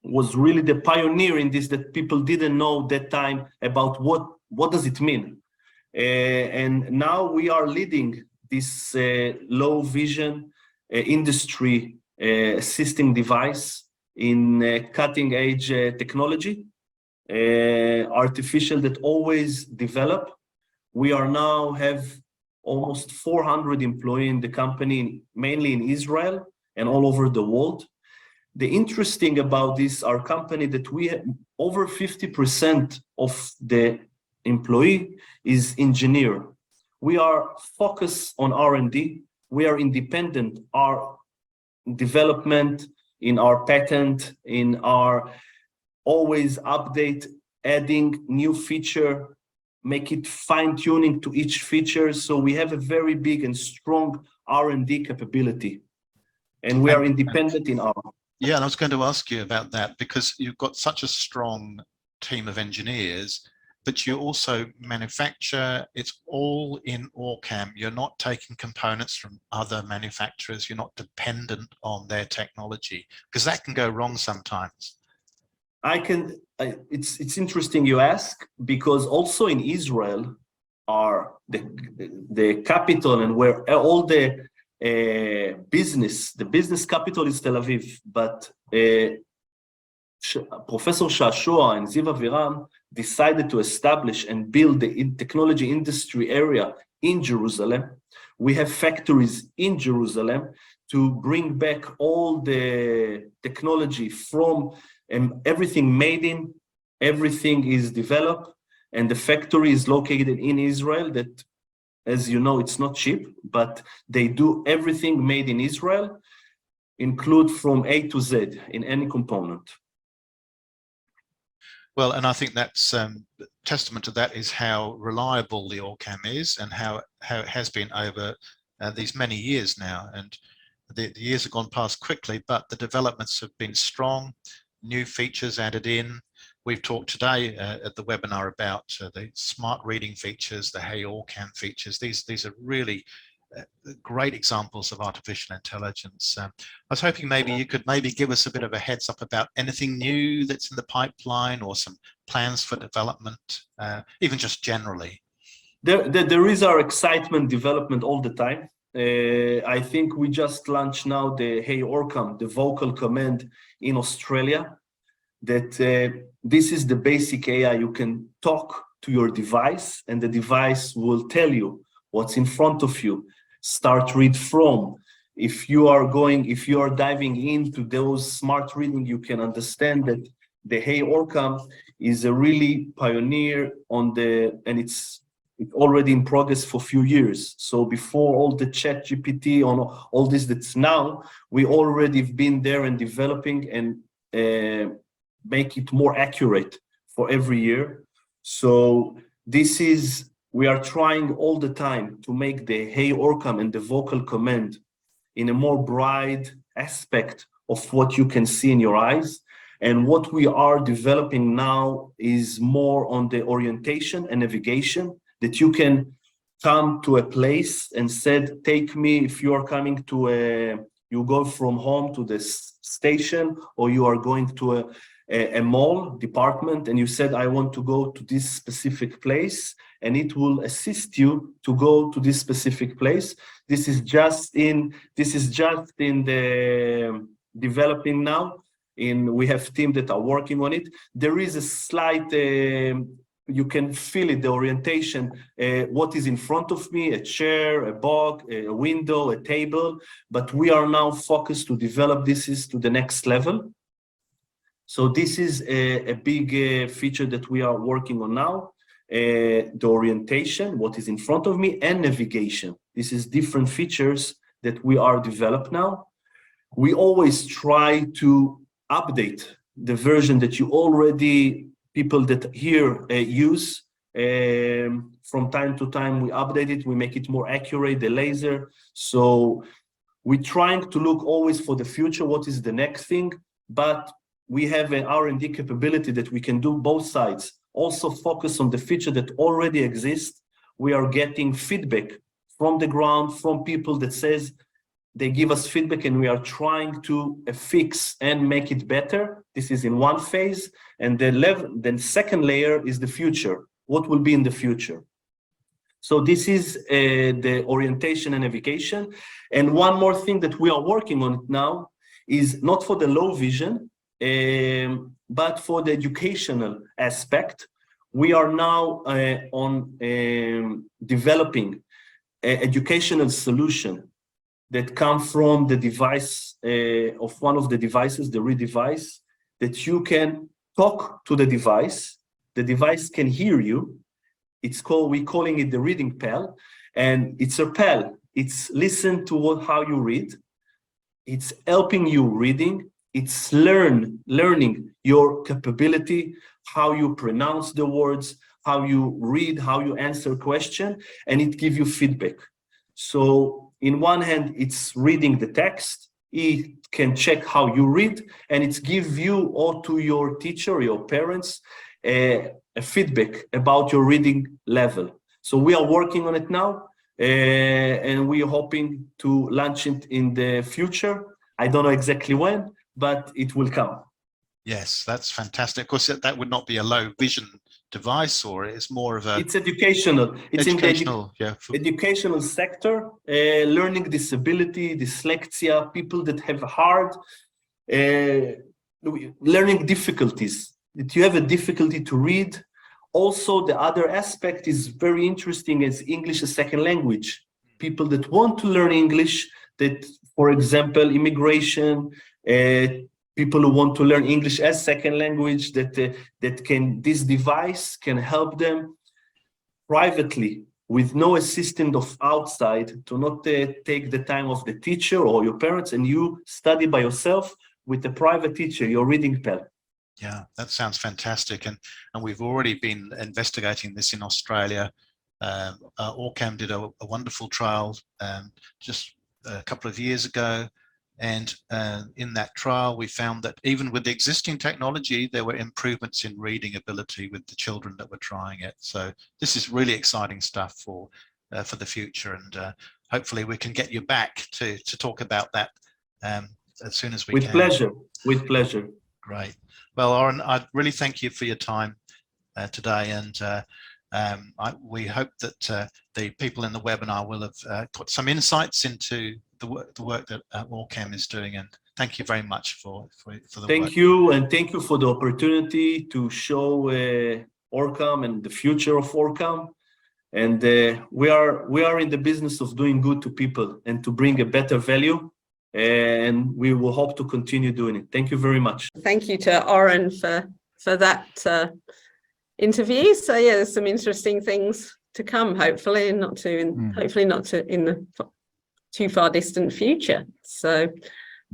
[SPEAKER 9] was really the pioneer in this, that people didn't know that time about what does it mean. And now we are leading this low vision industry assisting device in cutting edge technology, artificial that always develop. We are now have almost 400 employees in the company, mainly in Israel and all over the world. The interesting about this, our company, that we have over 50% of the employee is engineer. We are focused on R&D. We are independent. Our development in our patent, in our always update, adding new feature, make it fine-tuning to each feature. So we have a very big and strong R&D capability, and we are independent in our.
[SPEAKER 10] Yeah, and I was going to ask you about that, because you've got such a strong team of engineers, but you also manufacture. It's all in OrCam. You're not taking components from other manufacturers. You're not dependent on their technology, because that can go wrong sometimes.
[SPEAKER 9] It's interesting you ask, because also in Israel are the capital, and where all the business capital is Tel Aviv, but Professor Shashua and Ziv Aviram decided to establish and build the technology industry area in Jerusalem. We have factories in Jerusalem to bring back all the technology from everything made in, everything is developed, and the factory is located in Israel. That, as you know, it's not cheap, but they do everything made in Israel, include from A to Z in any component.
[SPEAKER 10] Well, and I think that's testament to that is how reliable the OrCam is, and how it has been over these many years now. And the years have gone past quickly, but the developments have been strong, new features added in. We've talked today at the webinar about the smart reading features, the Hey OrCam features. These are really great examples of artificial intelligence. I was hoping maybe you could give us a bit of a heads up about anything new that's in the pipeline, or some plans for development, even just generally.
[SPEAKER 9] There is our excitement development all the time. I think we just launched now the Hey OrCam, the vocal command in Australia, that this is the basic AI. You can talk to your device, and the device will tell you what's in front of you. Start read from. If you are diving into those smart reading, you can understand that the Hey OrCam is a really pioneer on and it's already in progress for a few years. So before all the chat GPT on all this that's now, we already been there and developing and make it more accurate for every year. So we are trying all the time to make the Hey OrCam and the vocal command in a more broad aspect of what you can see in your eyes. And what we are developing now is more on the orientation and navigation, that you can come to a place and said, take me, if you are coming to you go from home to the station, or you are going to a mall department and you said, I want to go to this specific place, and it will assist you to go to this specific place. This is just in the developing now. We have teams that are working on it. There is a slight, you can feel it, the orientation, what is in front of me, a chair, a box, a window, a table, but we are now focused to develop this to the next level. So this is a big feature that we are working on now. The orientation, what is in front of me, and navigation. This is different features that we are developed now. We always try to update the version that you already, people that here use. From time to time, we update it, we make it more accurate, the laser. So we're trying to look always for the future, what is the next thing, but we have an R&D capability that we can do both sides. Also focus on the feature that already exists. We are getting feedback from the ground, from people that says, they give us feedback and we are trying to fix and make it better. This is in one phase. And the second layer is the future. What will be in the future? So this is the orientation and navigation. And one more thing that we are working on now is not for the low vision, but for the educational aspect. We are now on developing an educational solution that come from the device of one of the devices, the Read device, that you can talk to the device can hear you. We're calling it the reading pal, and it's a pal. It's listen to how you read. It's helping you reading. It's learning your capability, how you pronounce the words, how you read, how you answer question, and it gives you feedback. So in one hand, it's reading the text. It can check how you read, and it's give you or to your teacher, your parents, a feedback about your reading level. So we are working on it now, and we are hoping to launch it in the future. I don't know exactly when, but it will come.
[SPEAKER 10] Yes, that's fantastic. Of course, that would not be a low vision device, or it's more of a...
[SPEAKER 9] It's educational. It's
[SPEAKER 10] educational,
[SPEAKER 9] in the educational sector, learning disability, dyslexia, people that have hard learning difficulties, that you have a difficulty to read. Also, the other aspect is very interesting as English as second language. People that want to learn English, that, for example, immigration, people who want to learn English as second language, this device can help them privately with no assistance of outside, to not take the time of the teacher or your parents, and you study by yourself with a private teacher, your reading pal.
[SPEAKER 10] Yeah, that sounds fantastic. And we've already been investigating this in Australia. OrCam did a wonderful trial just a couple of years ago. And in that trial, we found that even with the existing technology, there were improvements in reading ability with the children that were trying it. So this is really exciting stuff for the future. And hopefully we can get you back to talk about that as soon as we can.
[SPEAKER 9] With pleasure, with pleasure.
[SPEAKER 10] Great. Well, Oren, I really thank you for your time today. And we hope that the people in the webinar will have got some insights into the work that OrCam is doing, and thank you very much for the
[SPEAKER 9] Thank
[SPEAKER 10] work.
[SPEAKER 9] you, and thank you for the opportunity to show OrCam and the future of OrCam. And we are in the business of doing good to people and to bring a better value, and we will hope to continue doing it. Thank you very much.
[SPEAKER 1] Thank you to Oren for that interview. So yeah, there's some interesting things to come, hopefully, and hopefully not in the too far distant future. So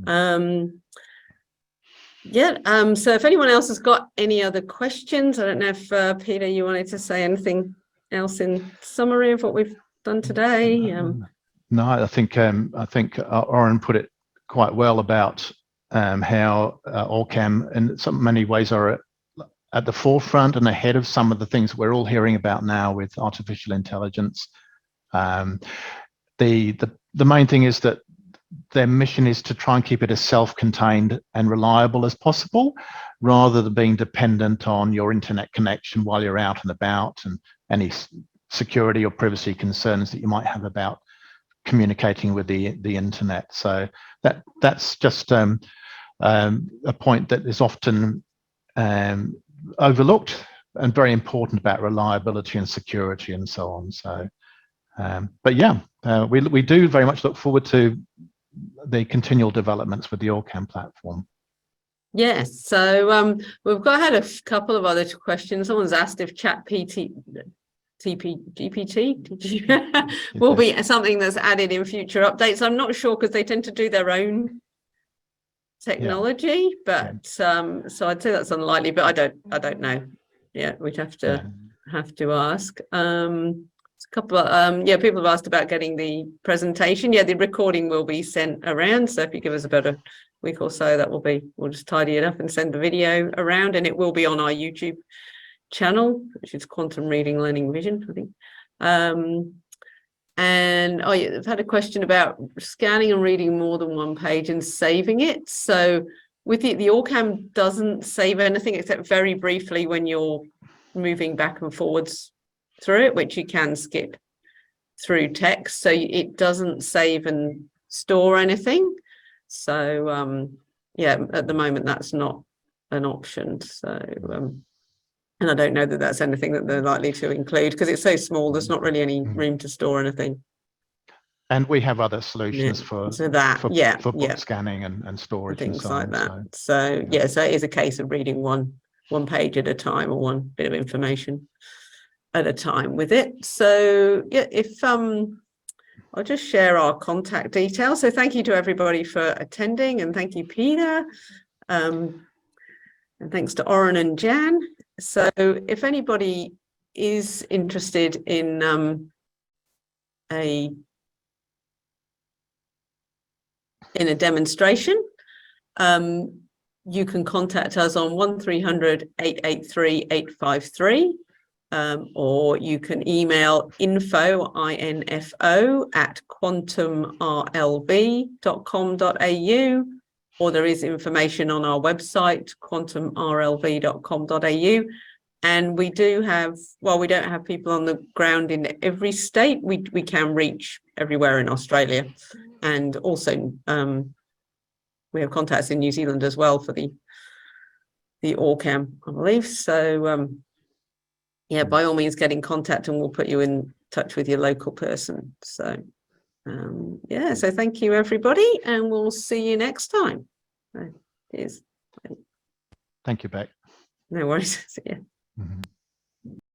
[SPEAKER 1] so if anyone else has got any other questions, I don't know if Peter, you wanted to say anything else in summary of what we've done today.
[SPEAKER 3] No, I think Oren put it quite well about how OrCam in so many ways are at the forefront and ahead of some of the things we're all hearing about now with artificial intelligence. The main thing is that their mission is to try and keep it as self-contained and reliable as possible. rather than being dependent on your internet connection while you're out and about, and any security or privacy concerns that you might have about communicating with the internet. So that's just a point that is often overlooked, and very important about reliability and security and so on. So, but yeah, we do very much look forward to the continual developments with the OrCam platform.
[SPEAKER 1] Yes, so we've had a couple of other questions. Someone's asked if GPT will be something that's added in future updates. I'm not sure, because they tend to do their own technology, but so I'd say that's unlikely, but I don't know. Yeah, we'd have to ask. A couple of people have asked about getting the presentation. Yeah, the recording will be sent around, so if you give us about a week or so, we'll just tidy it up and send the video around, and it will be on our YouTube channel, which is Quantum Reading Learning Vision, I think. And I've had a question about scanning and reading more than one page and saving it. So with the OrCam doesn't save anything except very briefly when you're moving back and forwards through it, which you can skip through text. So it doesn't save and store anything. So yeah, at the moment that's not an option. So and I don't know that that's anything that they're likely to include, because it's so small, there's not really any room to store anything.
[SPEAKER 3] And we have other solutions for book scanning and storage
[SPEAKER 1] and things
[SPEAKER 3] and so
[SPEAKER 1] like
[SPEAKER 3] on,
[SPEAKER 1] that. So yeah, so it is a case of reading one page at a time, or one bit of information at a time with it. So yeah, if I'll just share our contact details. So thank you to everybody for attending, and thank you, Peter, and thanks to Oren and Jan. So if anybody is interested in a demonstration, you can contact us on 1300 883 853, or you can email info at quantumrlb.com.au, or there is information on our website, quantumrlb.com.au. And we do have, while we don't have people on the ground in every state, we can reach everywhere in Australia. And also we have contacts in New Zealand as well for the OrCam, I believe. So yeah, by all means get in contact, and we'll put you in touch with your local person. So yeah, so thank you everybody, and we'll see you next time. So, cheers.
[SPEAKER 3] Thank you, Beck.
[SPEAKER 1] No worries. See ya.